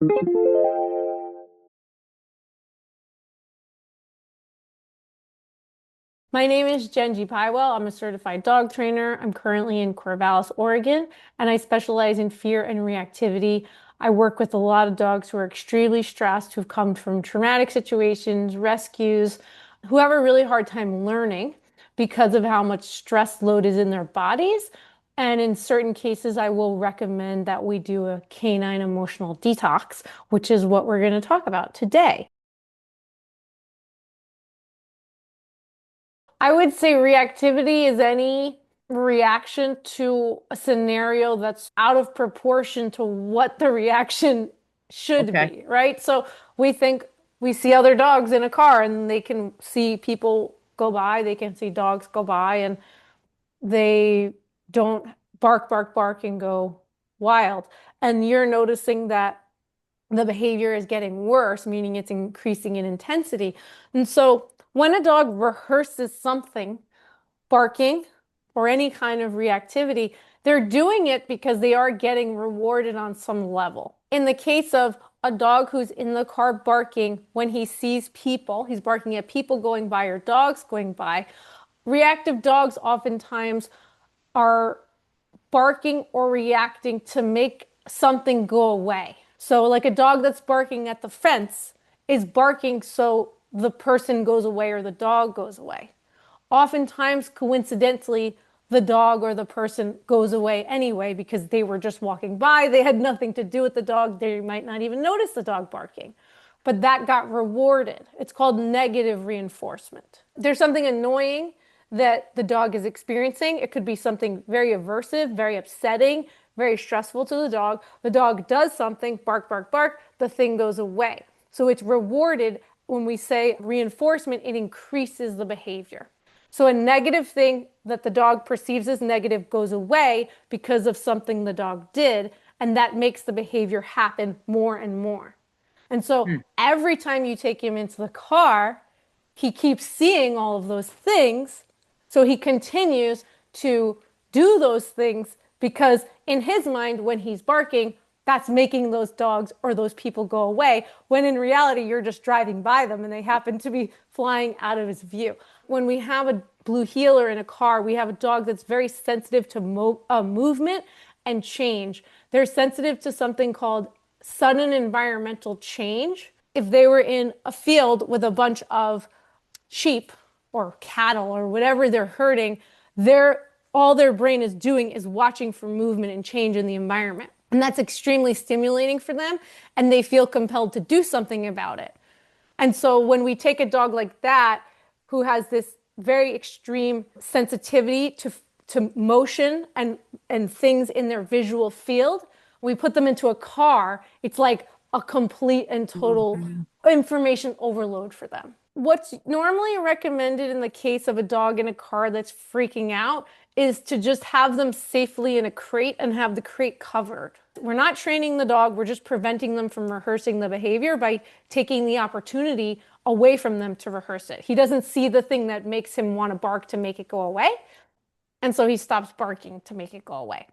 My name is Genji Pywell. I'm a certified dog trainer. I'm currently in Corvallis, Oregon, and I specialize in fear and reactivity. I work with a lot of dogs who are extremely stressed, who've come from traumatic situations, rescues, who have a really hard time learning because of how much stress load is in their bodies. And in certain cases, I will recommend that we do a canine emotional detox, which is what we're going to talk about today. I would say reactivity is any reaction to a scenario that's out of proportion to what the reaction should Okay. be, right? So we think we see other dogs in a car and they can see people go by, they can see dogs go by, and they don't bark, bark, bark and go wild. And you're noticing that the behavior is getting worse, meaning it's increasing in intensity. And so when a dog rehearses something, barking or any kind of reactivity, they're doing it because they are getting rewarded on some level. In the case of a dog who's in the car barking when he sees people, he's barking at people going by or dogs going by. Reactive dogs oftentimes are barking or reacting to make something go away. So, like a dog that's barking at the fence is barking so the person goes away or the dog goes away. Oftentimes, coincidentally, the dog or the person goes away anyway because they were just walking by. They had nothing to do with the dog. They might not even notice the dog barking. But that got rewarded. It's called negative reinforcement. There's something annoying that the dog is experiencing. It could be something very aversive, very upsetting, very stressful to the dog. The dog does something, bark, bark, bark, the thing goes away. So it's rewarded. When we say reinforcement, it increases the behavior. So a negative thing that the dog perceives as negative goes away because of something the dog did, and that makes the behavior happen more and more. And so Hmm. every time you take him into the car, he keeps seeing all of those things. So he continues to do those things because in his mind, when he's barking, that's making those dogs or those people go away, when in reality, you're just driving by them and they happen to be flying out of his view. When we have a blue heeler in a car, we have a dog that's very sensitive to movement and change. They're sensitive to something called sudden environmental change. If they were in a field with a bunch of sheep or cattle or whatever they're herding, they're all their brain is doing is watching for movement and change in the environment. And that's extremely stimulating for them, and they feel compelled to do something about it. And so when we take a dog like that, who has this very extreme sensitivity to motion and things in their visual field, we put them into a car, it's like a complete and total Mhm. information overload for them. What's normally recommended in the case of a dog in a car that's freaking out is to just have them safely in a crate and have the crate covered. We're not training the dog, we're just preventing them from rehearsing the behavior by taking the opportunity away from them to rehearse it. He doesn't see the thing that makes him want to bark to make it go away, and so he stops barking to make it go away.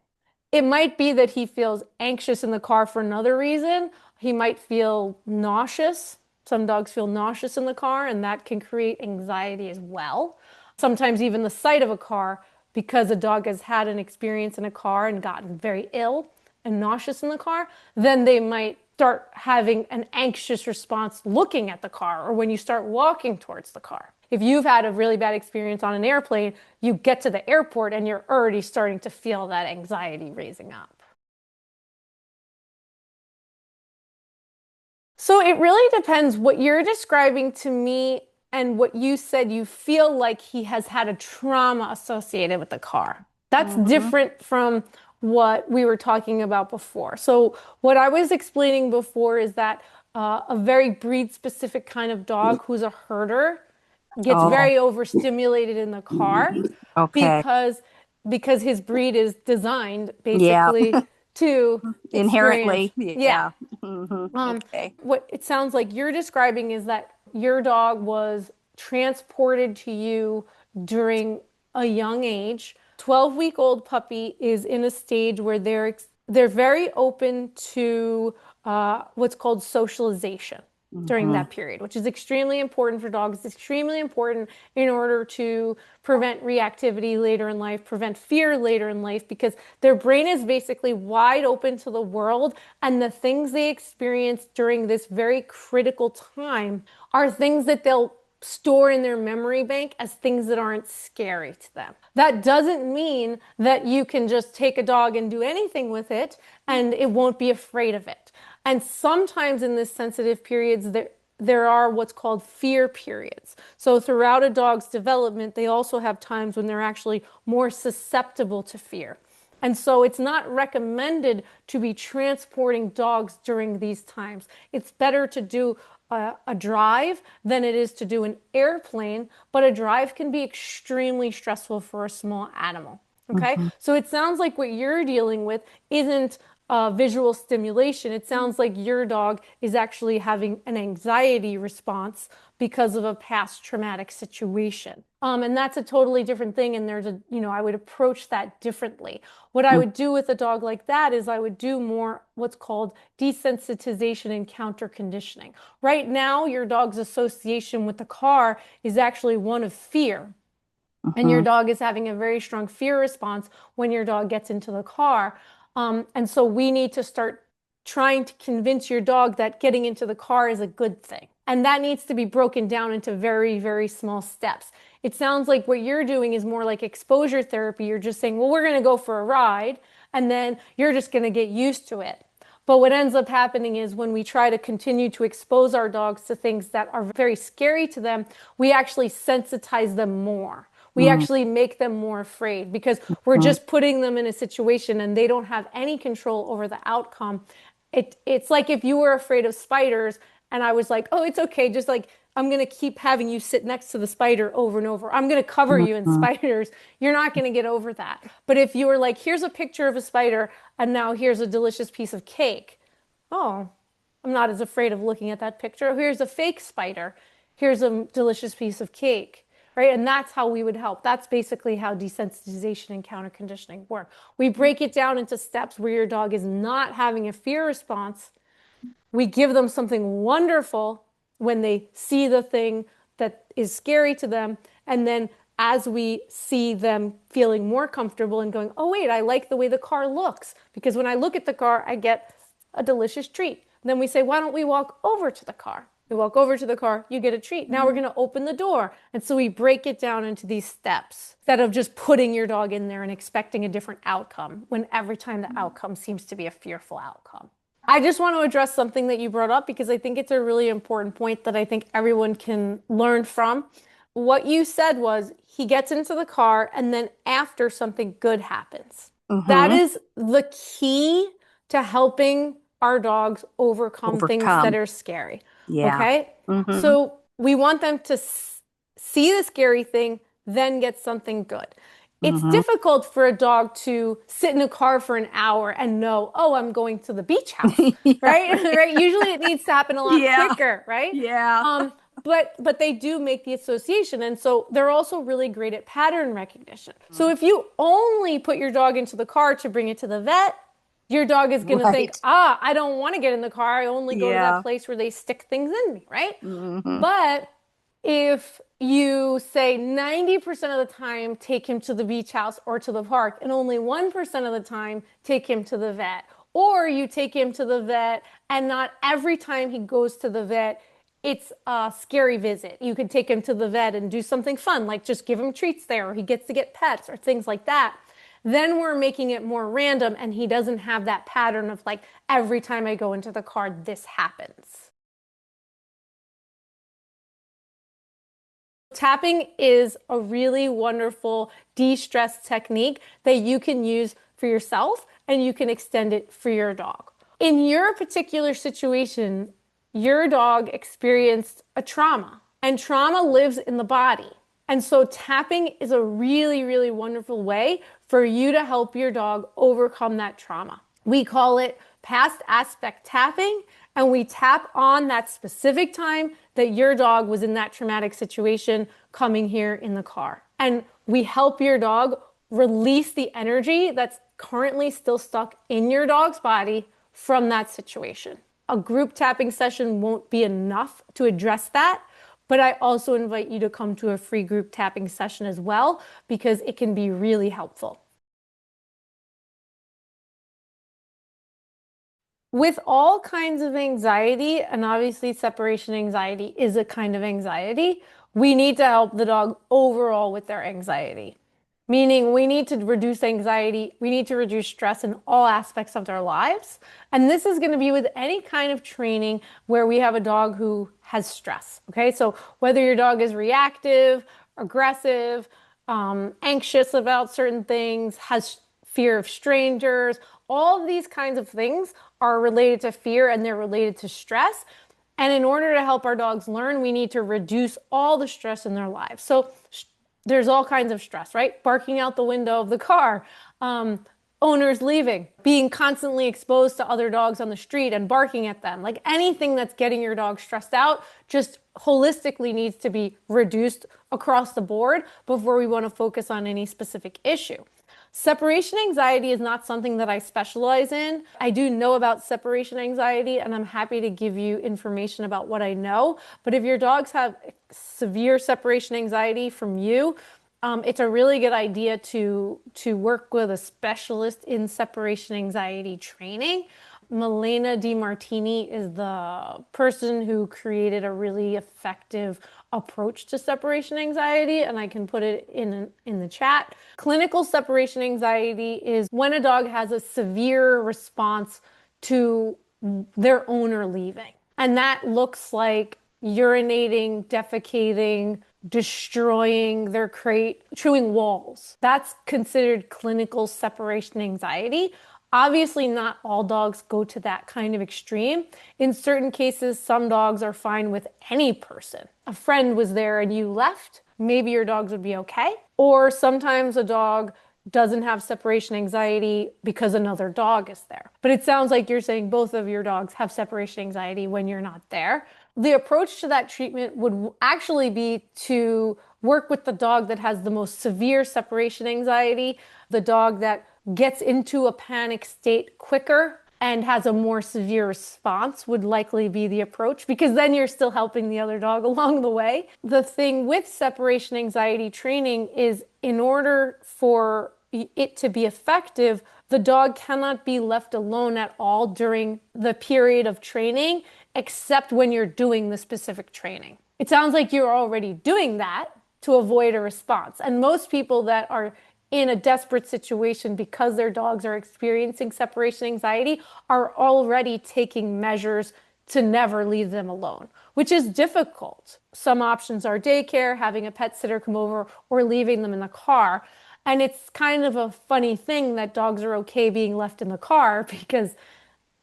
It might be that he feels anxious in the car for another reason. He might feel nauseous. Some dogs feel nauseous in the car, and that can create anxiety as well. Sometimes even the sight of a car, because a dog has had an experience in a car and gotten very ill and nauseous in the car, then they might start having an anxious response looking at the car or when you start walking towards the car. If you've had a really bad experience on an airplane, you get to the airport and you're already starting to feel that anxiety raising up. So it really depends what you're describing to me and what you said you feel like he has had a trauma associated with the car. That's Mhm. different from what we were talking about before. So what I was explaining before is that a very breed specific kind of dog who's a herder gets Oh, very overstimulated in the car okay. because because his breed is designed Yeah. basically to experience. Inherently, Yeah. yeah. Okay. What it sounds like you're describing is that your dog was transported to you during a young age. 12-week-old puppy is in a stage where they're very open to what's called socialization during Mm-hmm. that period, which is extremely important for dogs. It's extremely important in order to prevent reactivity later in life, prevent fear later in life, because their brain is basically wide open to the world, and the things they experience during this very critical time are things that they'll store in their memory bank as things that aren't scary to them. That doesn't mean that you can just take a dog and do anything with it and it won't be afraid of it. And sometimes in this sensitive periods, there are what's called fear periods. So throughout a dog's development, they also have times when they're actually more susceptible to fear. And so it's not recommended to be transporting dogs during these times. It's better to do a drive than it is to do an airplane, but a drive can be extremely stressful for a small animal. Okay, Mm-hmm. so it sounds like what you're dealing with isn't visual stimulation. It sounds like your dog is actually having an anxiety response because of a past traumatic situation. And that's a totally different thing. And I would approach that differently. What I would do with a dog like that is I would do more what's called desensitization and counter conditioning. Right now, your dog's association with the car is actually one of fear. And your Mm-hmm. dog is having a very strong fear response when your dog gets into the car. And so we need to start trying to convince your dog that getting into the car is a good thing. And that needs to be broken down into very, very small steps. It sounds like what you're doing is more like exposure therapy. You're just saying, well, we're going to go for a ride, and then you're just going to get used to it. But what ends up happening is when we try to continue to expose our dogs to things that are very scary to them, we actually sensitize them more. We actually make them more afraid because we're Mm-hmm. just putting them in a situation and they don't have any control over the outcome. It's like if you were afraid of spiders and I was like, oh, it's okay. Just like, I'm going to keep having you sit next to the spider over and over. I'm going to cover you in Mm-hmm. spiders. You're not going to get over that. But if you were like, here's a picture of a spider and now here's a delicious piece of cake. Oh, I'm not as afraid of looking at that picture. Here's a fake spider. Here's a delicious piece of cake, right? And that's how we would help. That's basically how desensitization and counter conditioning work. We break it down into steps where your dog is not having a fear response. We give them something wonderful when they see the thing that is scary to them. And then as we see them feeling more comfortable and going, oh, wait, I like the way the car looks. Because when I look at the car, I get a delicious treat. And then we say, why don't we walk over to the car? We walk over to the car, you get a treat. Now we're going to open the door. And so we break it down into these steps instead of just putting your dog in there and expecting a different outcome when every time the outcome seems to be a fearful outcome. I just want to address something that you brought up because I think it's a really important point that I think everyone can learn from. What you said was he gets into the car and then after something good happens. That Mm-hmm. is the key to helping our dogs overcome things that Overcome. are scary. Yeah. Okay? Mm-hmm. So we want them to see the scary thing, then get something good. It's Mm-hmm. difficult for a dog to sit in a car for an hour and know, oh, I'm going to the beach house, Yeah. right? Right? Usually it needs to happen a lot Yeah. quicker, right? Yeah. But they do make the association, and so they're also really great at pattern recognition. So if you only put your dog into the car to bring it to the vet, your dog is going to think, Right. ah, I don't want to get in the car. I only go to that Yeah. place where they stick things in me, right? Mm-hmm. But if you say 90% of the time take him to the beach house or to the park, and only 1% of the time take him to the vet, or you take him to the vet and not every time he goes to the vet, it's a scary visit. You could take him to the vet and do something fun, like just give him treats there, or he gets to get pets or things like that. Then we're making it more random, and he doesn't have that pattern of like, every time I go into the car, this happens. Tapping is a really wonderful de-stress technique that you can use for yourself and you can extend it for your dog. In your particular situation, your dog experienced a trauma and trauma lives in the body. And so tapping is a really, really wonderful way for you to help your dog overcome that trauma. We call it past aspect tapping, and we tap on that specific time that your dog was in that traumatic situation coming here in the car. And we help your dog release the energy that's currently still stuck in your dog's body from that situation. A group tapping session won't be enough to address that, but I also invite you to come to a free group tapping session as well because it can be really helpful. With all kinds of anxiety, and obviously separation anxiety is a kind of anxiety, we need to help the dog overall with their anxiety. Meaning we need to reduce anxiety, we need to reduce stress in all aspects of their lives. And this is going to be with any kind of training where we have a dog who has stress. Okay, so whether your dog is reactive, aggressive, anxious about certain things, has fear of strangers, all of these kinds of things are related to fear and they're related to stress. And in order to help our dogs learn, we need to reduce all the stress in their lives. So there's all kinds of stress, right? Barking out the window of the car, owners leaving, being constantly exposed to other dogs on the street and barking at them. Like anything that's getting your dog stressed out just holistically needs to be reduced across the board before we want to focus on any specific issue. Separation anxiety is not something that I specialize in. I do know about separation anxiety and I'm happy to give you information about what I know. But if your dogs have severe separation anxiety from you, it's a really good idea to work with a specialist in separation anxiety training. Milena DiMartini is the person who created a really effective approach to separation anxiety, and I can put it in the chat. Clinical separation anxiety is when a dog has a severe response to their owner leaving. And that looks like urinating, defecating, destroying their crate, chewing walls. That's considered clinical separation anxiety. Obviously, not all dogs go to that kind of extreme. In certain cases, some dogs are fine with any person. A friend was there and you left, maybe your dogs would be okay. Or sometimes a dog doesn't have separation anxiety because another dog is there. But it sounds like you're saying both of your dogs have separation anxiety when you're not there. The approach to that treatment would actually be to work with the dog that has the most severe separation anxiety, the dog that gets into a panic state quicker and has a more severe response would likely be the approach, because then you're still helping the other dog along the way. The thing with separation anxiety training is in order for it to be effective, the dog cannot be left alone at all during the period of training, except when you're doing the specific training. It sounds like you're already doing that to avoid a response. And most people that are in a desperate situation because their dogs are experiencing separation anxiety are already taking measures to never leave them alone, which is difficult. Some options are daycare, having a pet sitter come over, or leaving them in the car. And it's kind of a funny thing that dogs are okay being left in the car because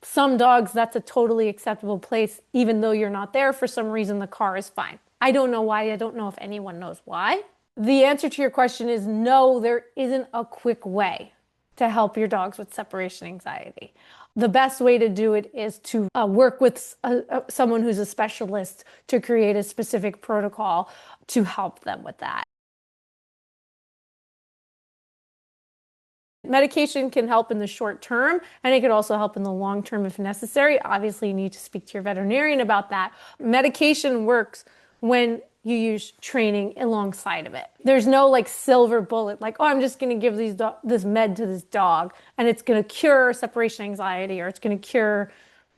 some dogs, that's a totally acceptable place. Even though you're not there, for some reason, the car is fine. I don't know why. I don't know if anyone knows why. The answer to your question is no, there isn't a quick way to help your dogs with separation anxiety. The best way to do it is to work with someone who's a specialist to create a specific protocol to help them with that. Medication can help in the short term, and it could also help in the long term if necessary. Obviously, you need to speak to your veterinarian about that. Medication works when you use training alongside of it. There's no like silver bullet, like, oh, I'm just going to give this med to this dog, and it's going to cure separation anxiety or it's going to cure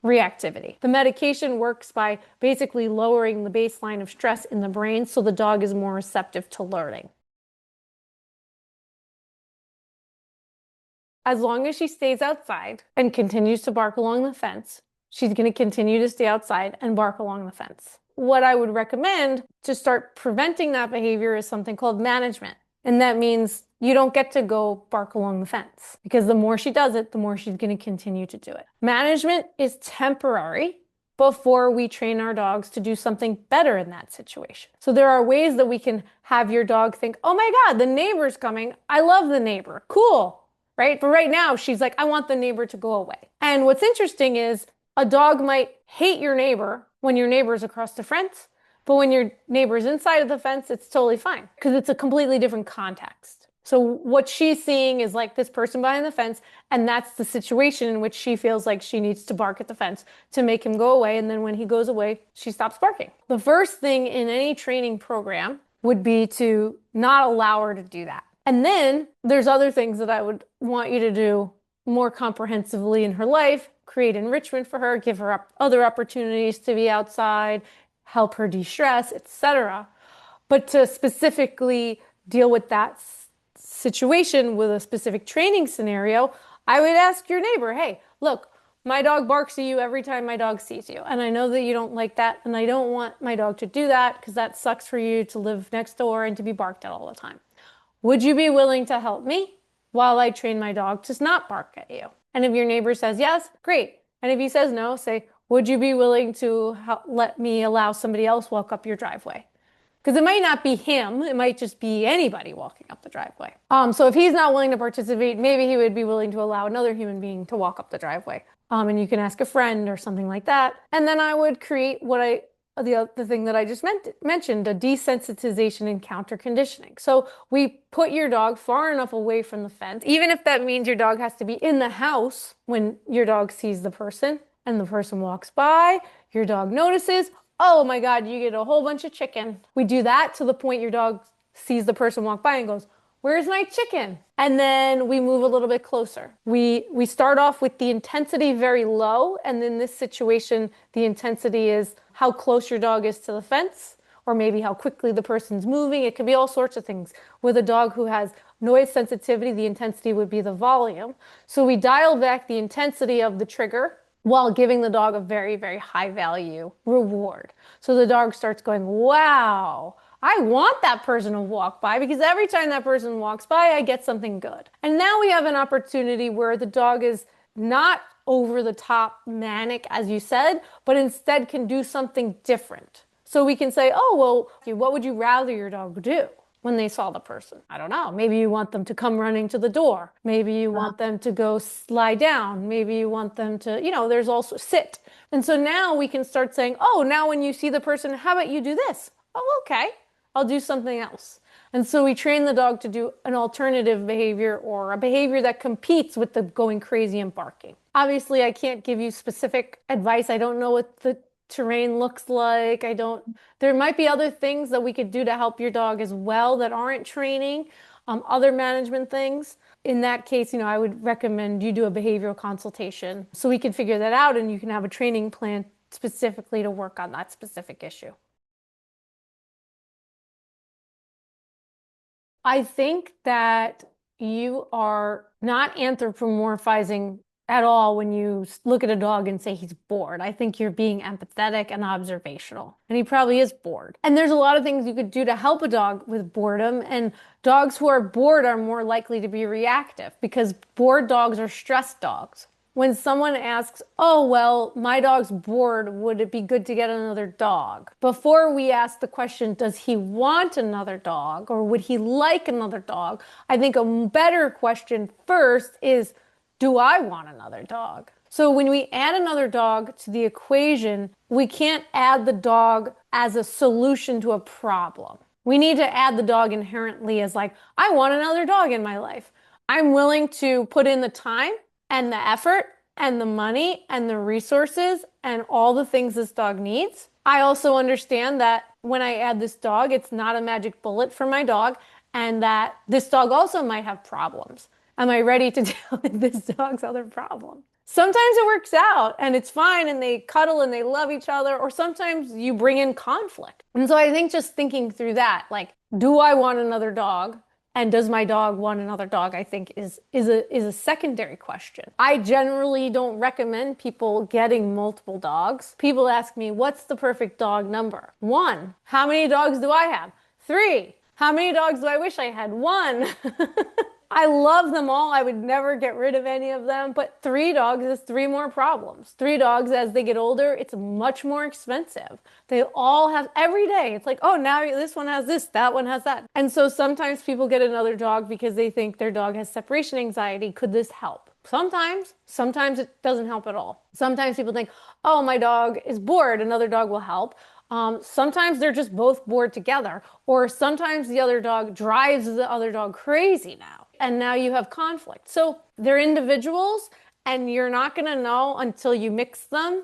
reactivity. The medication works by basically lowering the baseline of stress in the brain so the dog is more receptive to learning. As long as she stays outside and continues to bark along the fence, she's going to continue to stay outside and bark along the fence. What I would recommend to start preventing that behavior is something called management. And that means you don't get to go bark along the fence because the more she does it, the more she's going to continue to do it. Management is temporary before we train our dogs to do something better in that situation. So there are ways that we can have your dog think, oh my God, the neighbor's coming. I love the neighbor. Cool. Right? But right now she's like, I want the neighbor to go away. And what's interesting is a dog might hate your neighbor when your neighbor's across the fence, but when your neighbor's inside of the fence, it's totally fine because it's a completely different context. So what she's seeing is like this person behind the fence, and that's the situation in which she feels like she needs to bark at the fence to make him go away. And then when he goes away, she stops barking. The first thing in any training program would be to not allow her to do that. And then there's other things that I would want you to do more comprehensively in her life, create enrichment for her, give her other opportunities to be outside, help her de-stress, etc. But to specifically deal with that situation with a specific training scenario, I would ask your neighbor, hey, look, my dog barks at you every time my dog sees you. And I know that you don't like that. And I don't want my dog to do that because that sucks for you to live next door and to be barked at all the time. Would you be willing to help me while I train my dog to not bark at you? And if your neighbor says yes, great. And if he says no, say, would you be willing to let me allow somebody else walk up your driveway? Because it might not be him, it might just be anybody walking up the driveway. So if he's not willing to participate, maybe he would be willing to allow another human being to walk up the driveway. And you can ask a friend or something like that. And then I would create the thing that I just mentioned, a desensitization and counter conditioning. So we put your dog far enough away from the fence, even if that means your dog has to be in the house when your dog sees the person and the person walks by, your dog notices, oh my God, you get a whole bunch of chicken. We do that to the point your dog sees the person walk by and goes, where's my chicken? And then we move a little bit closer. We start off with the intensity very low. And in this situation, the intensity is how close your dog is to the fence, or maybe how quickly the person's moving. It could be all sorts of things. With a dog who has noise sensitivity, the intensity would be the volume. So we dial back the intensity of the trigger while giving the dog a very, very high value reward. So the dog starts going, wow, I want that person to walk by because every time that person walks by, I get something good. And now we have an opportunity where the dog is not over the top manic, as you said, but instead can do something different. So we can say, oh, well, what would you rather your dog do when they saw the person? I don't know. Maybe you want them to come running to the door. Maybe you want them to go lie down. Maybe you want them to, there's also sit. And so now we can start saying, oh, now when you see the person, how about you do this? Oh, okay. I'll do something else. And so we train the dog to do an alternative behavior or a behavior that competes with the going crazy and barking. Obviously, I can't give you specific advice. I don't know what the terrain looks like. There might be other things that we could do to help your dog as well that aren't training, other management things. In that case, I would recommend you do a behavioral consultation so we can figure that out and you can have a training plan specifically to work on that specific issue. I think that you are not anthropomorphizing at all when you look at a dog and say he's bored. I think you're being empathetic and observational. And he probably is bored. And there's a lot of things you could do to help a dog with boredom. And dogs who are bored are more likely to be reactive because bored dogs are stressed dogs. When someone asks, oh, well, my dog's bored, would it be good to get another dog? Before we ask the question, does he want another dog or would he like another dog? I think a better question first is, do I want another dog? So when we add another dog to the equation, we can't add the dog as a solution to a problem. We need to add the dog inherently as like, I want another dog in my life. I'm willing to put in the time and the effort and the money and the resources and all the things this dog needs. I also understand that when I add this dog, it's not a magic bullet for my dog and that this dog also might have problems. Am I ready to deal with this dog's other problem? Sometimes it works out and it's fine and they cuddle and they love each other, or sometimes you bring in conflict. And so I think just thinking through that, like, do I want another dog? And does my dog want another dog? I think is a secondary question. I generally don't recommend people getting multiple dogs. People ask me, what's the perfect dog number? 1. How many dogs do I have? 3. How many dogs do I wish I had? 1. I love them all. I would never get rid of any of them. But 3 dogs is 3 more problems. 3 dogs, as they get older, it's much more expensive. They all have, every day, it's like, oh, now this one has this, that one has that. And so sometimes people get another dog because they think their dog has separation anxiety. Could this help? Sometimes it doesn't help at all. Sometimes people think, oh, my dog is bored, another dog will help. Sometimes they're just both bored together, or sometimes the other dog drives the other dog crazy now, and now you have conflict. So they're individuals, and you're not going to know until you mix them.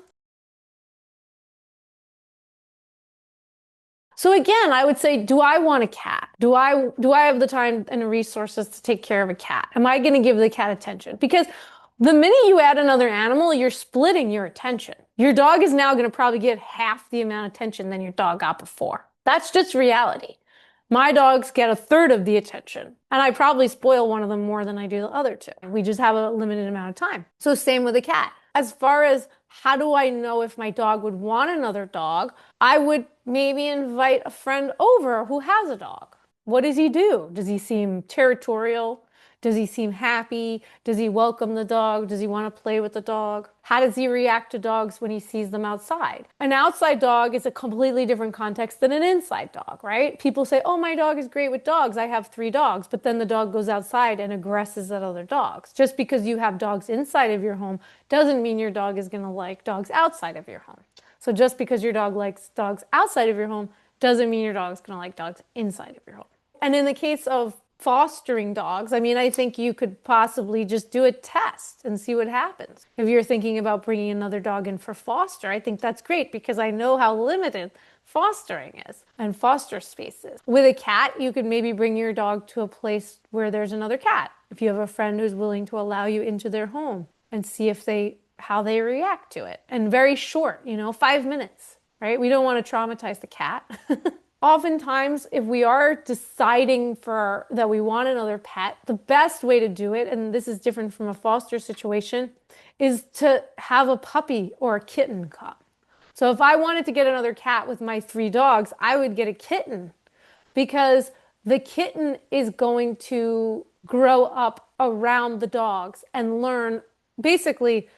So again, I would say, do I want a cat? Do I have the time and the resources to take care of a cat? Am I going to give the cat attention? Because the minute you add another animal, you're splitting your attention. Your dog is now going to probably get half the amount of attention than your dog got before. That's just reality. My dogs get a third of the attention, and I probably spoil one of them more than I do the other two. We just have a limited amount of time. So same with a cat. As far as how do I know if my dog would want another dog, I would maybe invite a friend over who has a dog. What does he do? Does he seem territorial? Does he seem happy? Does he welcome the dog? Does he want to play with the dog? How does he react to dogs when he sees them outside? An outside dog is a completely different context than an inside dog, right? People say, oh, my dog is great with dogs. I have 3 dogs. But then the dog goes outside and aggresses at other dogs. Just because you have dogs inside of your home doesn't mean your dog is going to like dogs outside of your home. So just because your dog likes dogs outside of your home doesn't mean your dog's going to like dogs inside of your home. And in the case of fostering dogs, I mean, I think you could possibly just do a test and see what happens. If you're thinking about bringing another dog in for foster, I think that's great because I know how limited fostering is and foster spaces. With a cat, you could maybe bring your dog to a place where there's another cat. If you have a friend who's willing to allow you into their home and see if how they react to it. And very short, 5 minutes, right? We don't want to traumatize the cat. Oftentimes, if we are deciding that we want another pet, the best way to do it, and this is different from a foster situation, is to have a puppy or a kitten come. So if I wanted to get another cat with my 3 dogs, I would get a kitten because the kitten is going to grow up around the dogs and learn basically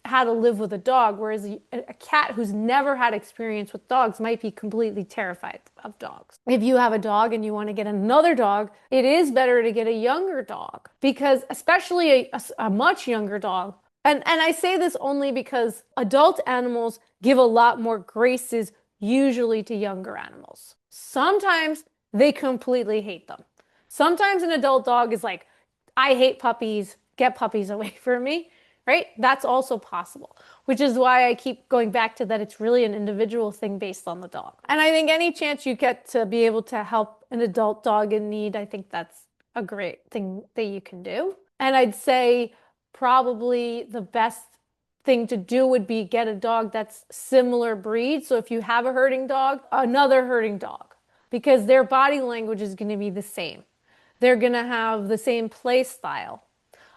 how to live with a dog, whereas a cat who's never had experience with dogs might be completely terrified of dogs. If you have a dog and you want to get another dog, it is better to get a younger dog because especially a much younger dog. And I say this only because adult animals give a lot more graces usually to younger animals. Sometimes they completely hate them. Sometimes an adult dog is like, I hate puppies, get puppies away from me. Right? That's also possible, which is why I keep going back to that it's really an individual thing based on the dog. And I think any chance you get to be able to help an adult dog in need, I think that's a great thing that you can do. And I'd say probably the best thing to do would be get a dog that's similar breed. So if you have a herding dog, another herding dog, because their body language is going to be the same. They're going to have the same play style.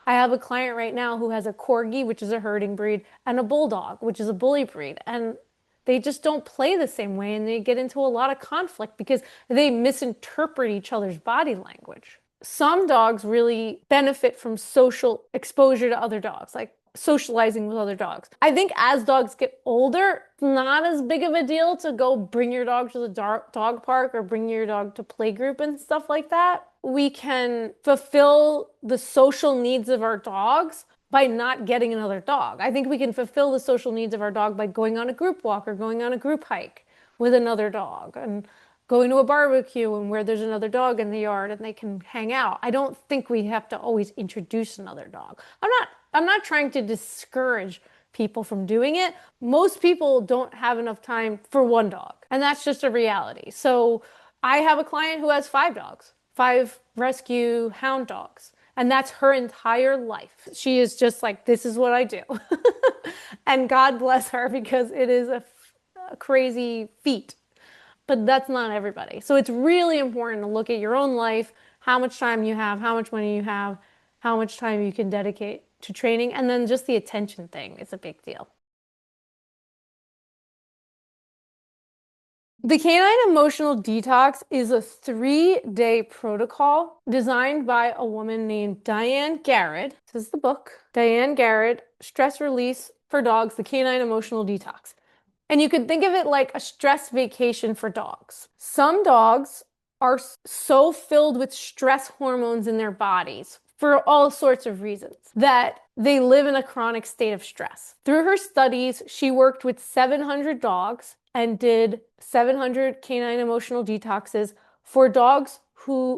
I have a client right now who has a corgi, which is a herding breed, and a bulldog, which is a bully breed. And they just don't play the same way and they get into a lot of conflict because they misinterpret each other's body language. Some dogs really benefit from social exposure to other dogs, like socializing with other dogs. I think as dogs get older, it's not as big of a deal to go bring your dog to the dog park or bring your dog to playgroup and stuff like that. We can fulfill the social needs of our dogs by not getting another dog. I think we can fulfill the social needs of our dog by going on a group walk or going on a group hike with another dog and going to a barbecue and where there's another dog in the yard and they can hang out. I don't think we have to always introduce another dog. I'm not trying to discourage people from doing it. Most people don't have enough time for one dog, and that's just a reality. So I have a client who has 5 dogs, 5 rescue hound dogs, and that's her entire life. She is just like, this is what I do. And God bless her because it is a crazy feat. But that's not everybody. So it's really important to look at your own life, how much time you have, how much money you have, how much time you can dedicate to training, and then just the attention thing is a big deal. The Canine Emotional Detox is a 3-day protocol designed by a woman named Diane Garrett. This is the book. Diane Garrett, Stress Release for Dogs, the Canine Emotional Detox. And you could think of it like a stress vacation for dogs. Some dogs are so filled with stress hormones in their bodies for all sorts of reasons, that they live in a chronic state of stress. Through her studies, she worked with 700 dogs and did 700 canine emotional detoxes for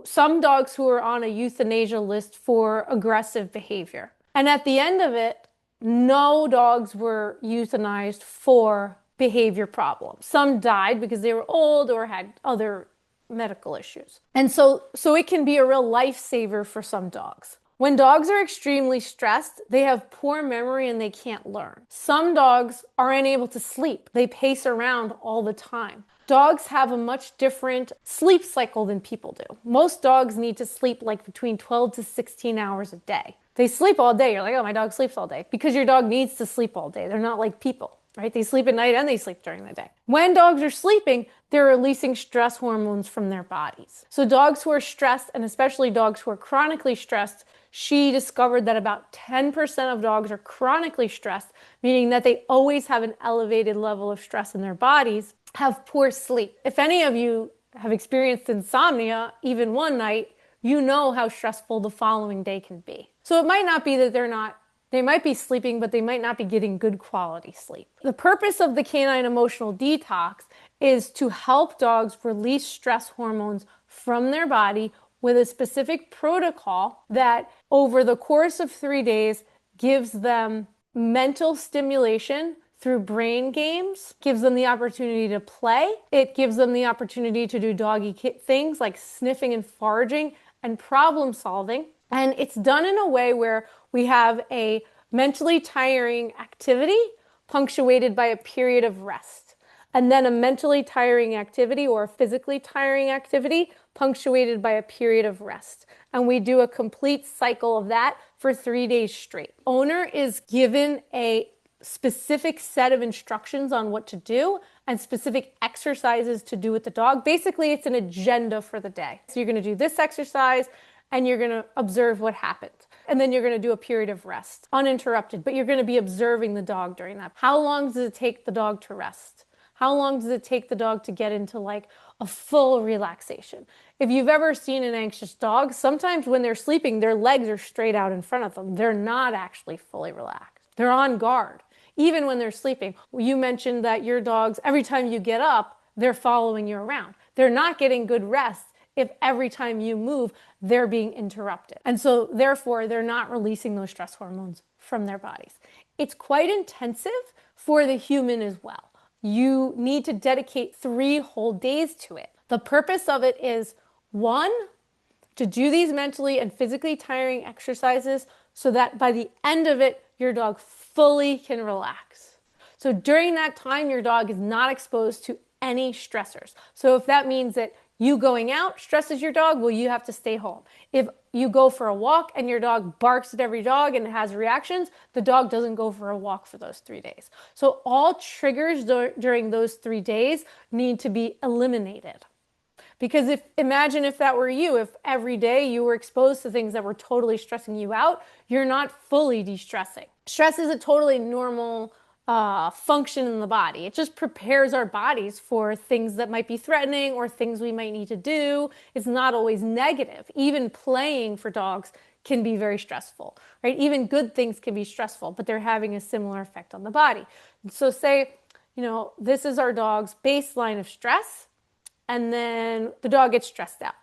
some dogs who are on a euthanasia list for aggressive behavior. And at the end of it, no dogs were euthanized for behavior problems. Some died because they were old or had other medical issues. And so it can be a real lifesaver for some dogs. When dogs are extremely stressed, they have poor memory and they can't learn. Some dogs are unable to sleep. They pace around all the time. Dogs have a much different sleep cycle than people do. Most dogs need to sleep like between 12 to 16 hours a day. They sleep all day. You're like, oh, my dog sleeps all day. Because your dog needs to sleep all day. They're not like people, right? They sleep at night and they sleep during the day. When dogs are sleeping, they're releasing stress hormones from their bodies. So dogs who are stressed, and especially dogs who are chronically stressed, she discovered that about 10% of dogs are chronically stressed, meaning that they always have an elevated level of stress in their bodies, have poor sleep. If any of you have experienced insomnia, even one night, you know how stressful the following day can be. So it might not be that they might be sleeping, but they might not be getting good quality sleep. The purpose of the canine emotional detox is to help dogs release stress hormones from their body with a specific protocol that over the course of 3 days gives them mental stimulation through brain games, gives them the opportunity to play. It gives them the opportunity to do doggy things like sniffing and foraging and problem solving. And it's done in a way where we have a mentally tiring activity punctuated by a period of rest, and then a mentally tiring activity or a physically tiring activity punctuated by a period of rest. And we do a complete cycle of that for 3 days straight. Owner is given a specific set of instructions on what to do and specific exercises to do with the dog. Basically, it's an agenda for the day. So you're going to do this exercise and you're going to observe what happened. And then you're going to do a period of rest, uninterrupted, but you're going to be observing the dog during that. How long does it take the dog to rest? How long does it take the dog to get into like a full relaxation? If you've ever seen an anxious dog, sometimes when they're sleeping, their legs are straight out in front of them. They're not actually fully relaxed. They're on guard, even when they're sleeping. You mentioned that your dogs, every time you get up, they're following you around. They're not getting good rest if every time you move, they're being interrupted. And so therefore, they're not releasing those stress hormones from their bodies. It's quite intensive for the human as well. You need to dedicate 3 whole days to it. The purpose of it is, 1, to do these mentally and physically tiring exercises so that by the end of it, your dog fully can relax. So during that time, your dog is not exposed to any stressors. So if that means that you going out stresses your dog, well, you have to stay home. If you go for a walk and your dog barks at every dog and has reactions, the dog doesn't go for a walk for those 3 days. So all triggers during those 3 days need to be eliminated. Because imagine if that were you, if every day you were exposed to things that were totally stressing you out, you're not fully de-stressing. Stress is a totally normal function in the body. It just prepares our bodies for things that might be threatening or things we might need to do. It's not always negative. Even playing for dogs can be very stressful, right? Even good things can be stressful, but they're having a similar effect on the body. So say, this is our dog's baseline of stress, and then the dog gets stressed out,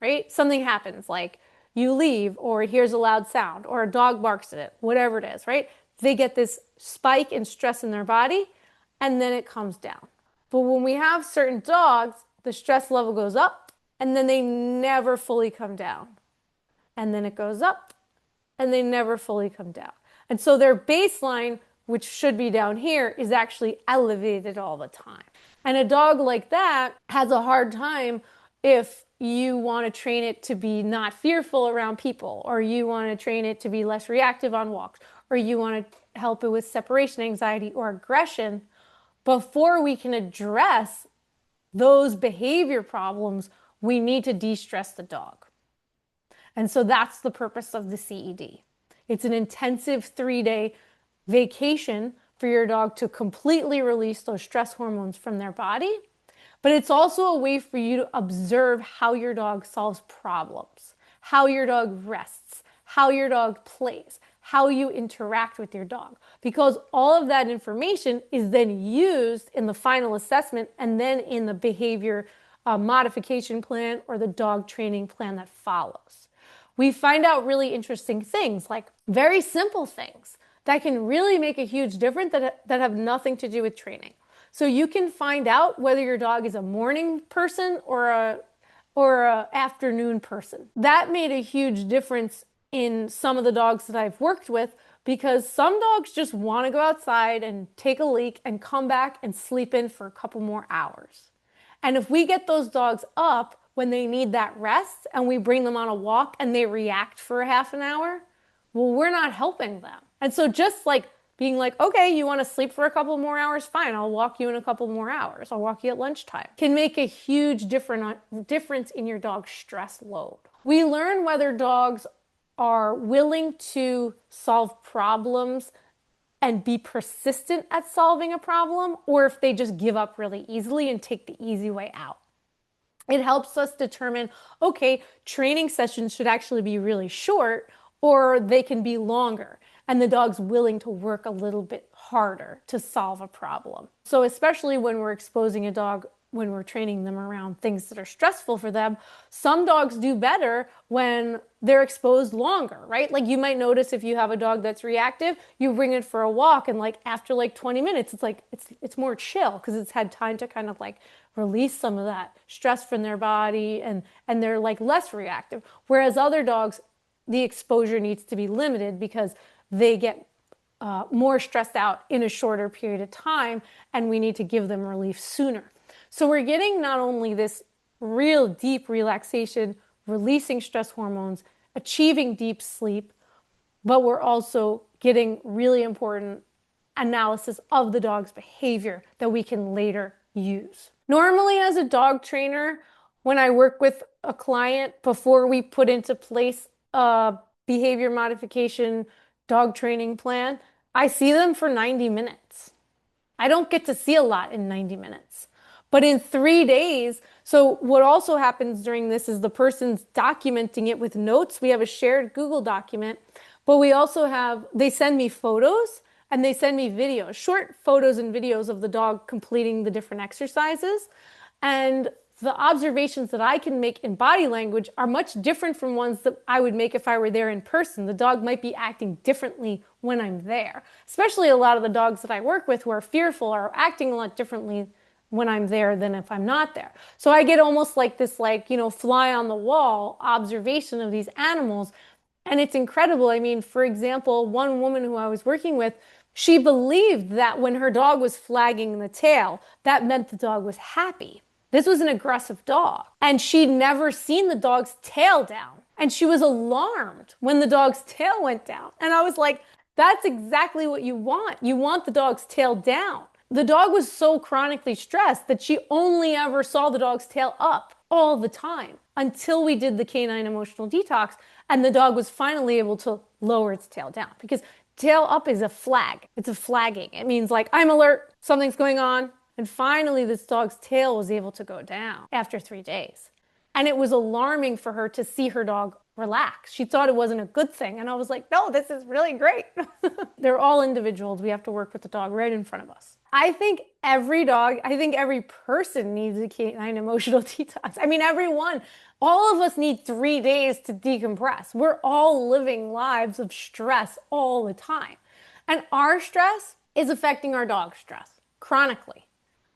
right? Something happens, like you leave, or he hears a loud sound, or a dog barks at it, whatever it is, right? They get this spike in stress in their body, and then it comes down. But when we have certain dogs, the stress level goes up, and then they never fully come down. And then it goes up, and they never fully come down. And so their baseline, which should be down here, is actually elevated all the time. And a dog like that has a hard time if you want to train it to be not fearful around people, or you want to train it to be less reactive on walks, or you want to help it with separation anxiety or aggression. Before we can address those behavior problems, we need to de-stress the dog. And so that's the purpose of the CED. It's an intensive 3-day vacation for your dog to completely release those stress hormones from their body. But it's also a way for you to observe how your dog solves problems, how your dog rests, how your dog plays, how you interact with your dog, because all of that information is then used in the final assessment and then in the behavior modification plan or the dog training plan that follows. We find out really interesting things, like very simple things that can really make a huge difference that have nothing to do with training. So you can find out whether your dog is a morning person or a afternoon person. That made a huge difference in some of the dogs that I've worked with, because some dogs just want to go outside and take a leak and come back and sleep in for a couple more hours. And if we get those dogs up when they need that rest and we bring them on a walk and they react for a half an hour, well, we're not helping them. And so just like being like, okay, you want to sleep for a couple more hours? Fine, I'll walk you in a couple more hours. I'll walk you at lunchtime. Can make a huge difference in your dog's stress load. We learn whether dogs are willing to solve problems and be persistent at solving a problem, or if they just give up really easily and take the easy way out. It helps us determine, okay, training sessions should actually be really short or they can be longer, and the dog's willing to work a little bit harder to solve a problem. So especially when we're exposing a dog, when we're training them around things that are stressful for them, some dogs do better when they're exposed longer, right? Like you might notice if you have a dog that's reactive, you bring it for a walk and like after like 20 minutes, it's like it's more chill because it's had time to kind of like release some of that stress from their body, and they're like less reactive. Whereas other dogs, the exposure needs to be limited because they get more stressed out in a shorter period of time, and we need to give them relief sooner. So we're getting not only this real deep relaxation, releasing stress hormones, achieving deep sleep, but we're also getting really important analysis of the dog's behavior that we can later use. Normally, as a dog trainer, when I work with a client before we put into place a behavior modification dog training plan, I see them for 90 minutes. I don't get to see a lot in 90 minutes. But in 3 days, so what also happens during this is the person's documenting it with notes. We have a shared Google document, but we also have, they send me photos and they send me videos, short photos and videos of the dog completing the different exercises. And the observations that I can make in body language are much different from ones that I would make if I were there in person. The dog might be acting differently when I'm there, especially a lot of the dogs that I work with who are fearful are acting a lot differently when I'm there than if I'm not there. So I get almost like this, like, fly on the wall observation of these animals. And it's incredible. I mean, for example, one woman who I was working with, she believed that when her dog was flagging the tail, that meant the dog was happy. This was an aggressive dog, and she'd never seen the dog's tail down. And she was alarmed when the dog's tail went down. And I was like, that's exactly what you want. You want the dog's tail down. The dog was so chronically stressed that she only ever saw the dog's tail up all the time until we did the Canine Emotional Detox, and the dog was finally able to lower its tail down, because tail up is a flag. It's a flagging. It means like, I'm alert, something's going on. And finally, this dog's tail was able to go down after 3 days. And it was alarming for her to see her dog relax. She thought it wasn't a good thing. And I was like, no, this is really great. They're all individuals. We have to work with the dog right in front of us. I think every person needs a canine emotional detox. I mean, everyone, all of us need 3 days to decompress. We're all living lives of stress all the time. And our stress is affecting our dog's stress chronically.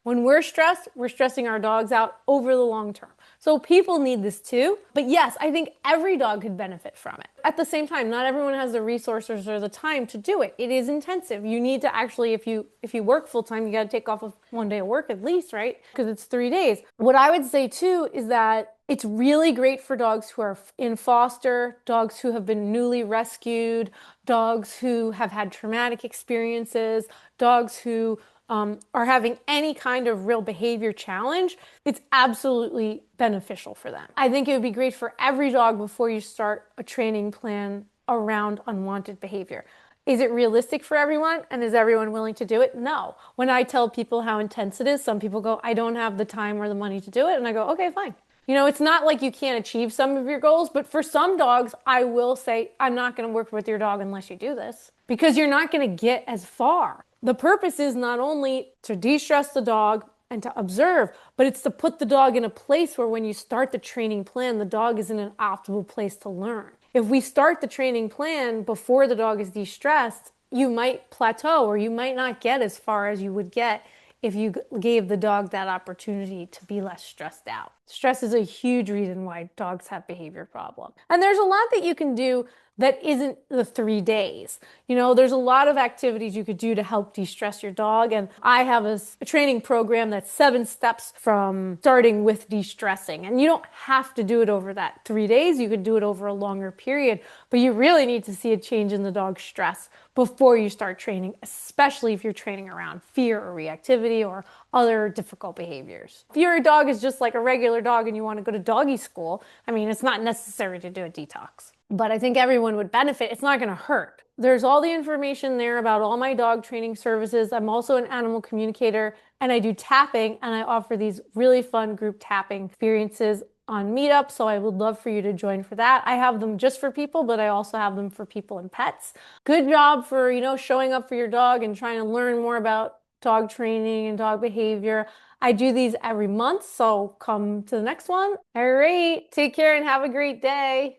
When we're stressed, we're stressing our dogs out over the long term. So people need this too. But yes, I think every dog could benefit from it. At the same time, not everyone has the resources or the time to do it. It is intensive. You need to actually, if you work full time, you got to take off of 1 day of work at least, right? Because it's 3 days. What I would say too is that it's really great for dogs who are in foster, dogs who have been newly rescued, dogs who have had traumatic experiences, dogs who are having any kind of real behavior challenge. It's absolutely beneficial for them. I think it would be great for every dog before you start a training plan around unwanted behavior. Is it realistic for everyone? And is everyone willing to do it? No. When I tell people how intense it is, some people go, I don't have the time or the money to do it. And I go, okay, fine. It's not like you can't achieve some of your goals, but for some dogs, I will say, I'm not going to work with your dog unless you do this because you're not going to get as far. The purpose is not only to de-stress the dog and to observe, but it's to put the dog in a place where when you start the training plan, the dog is in an optimal place to learn. If we start the training plan before the dog is de-stressed, you might plateau or you might not get as far as you would get if you gave the dog that opportunity to be less stressed out. Stress is a huge reason why dogs have behavior problems. And there's a lot that you can do that isn't the 3 days. There's a lot of activities you could do to help de-stress your dog. And I have a training program that's 7 steps from starting with de-stressing. And you don't have to do it over that 3 days. You could do it over a longer period, but you really need to see a change in the dog's stress before you start training, especially if you're training around fear or reactivity or other difficult behaviors. If your dog is just like a regular dog and you want to go to doggy school, it's not necessary to do a detox. But I think everyone would benefit. It's not going to hurt. There's all the information there about all my dog training services. I'm also an animal communicator and I do tapping and I offer these really fun group tapping experiences on Meetup. So I would love for you to join for that. I have them just for people, but I also have them for people and pets. Good job for, showing up for your dog and trying to learn more about dog training and dog behavior. I do these every month, so come to the next one. All right, take care and have a great day.